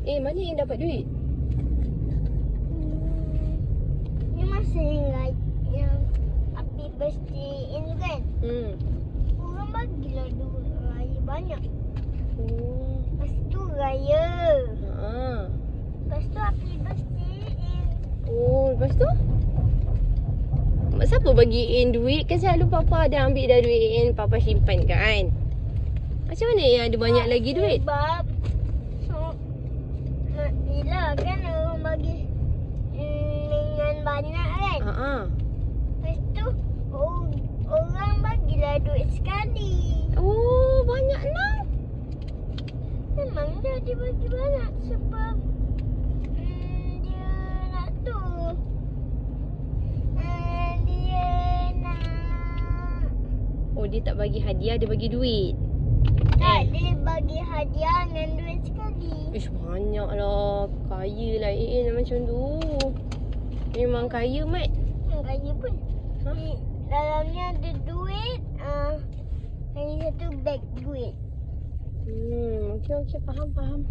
Mana yang dapat duit? Ni masa yang Happy birthday ini kan. Orang bagilah duit raya banyak. Lepas tu raya. Lepas tu Happy birthday in. Lepas tu? Siapa bagiin duit? Kan selalu Papa dah ambil dah duit Papa simpan kan? Macam mana yang ada banyak lagi duit? Sebab bila kan orang bagi dengan banyak kan. Lepas tu orang bagilah duit sekali. Banyak lah. Memang dah dibagi banyak sebab dia nak tu. Dia nak. Dia tak bagi hadiah, dia bagi duit. Tak, dia bagi hadiah dengan duit sekali. Banyak lah. Kaya lah macam tu. Memang kaya, Mat. Kaya pun. Dalamnya ada duit. Hanya satu beg duit. Okey, faham.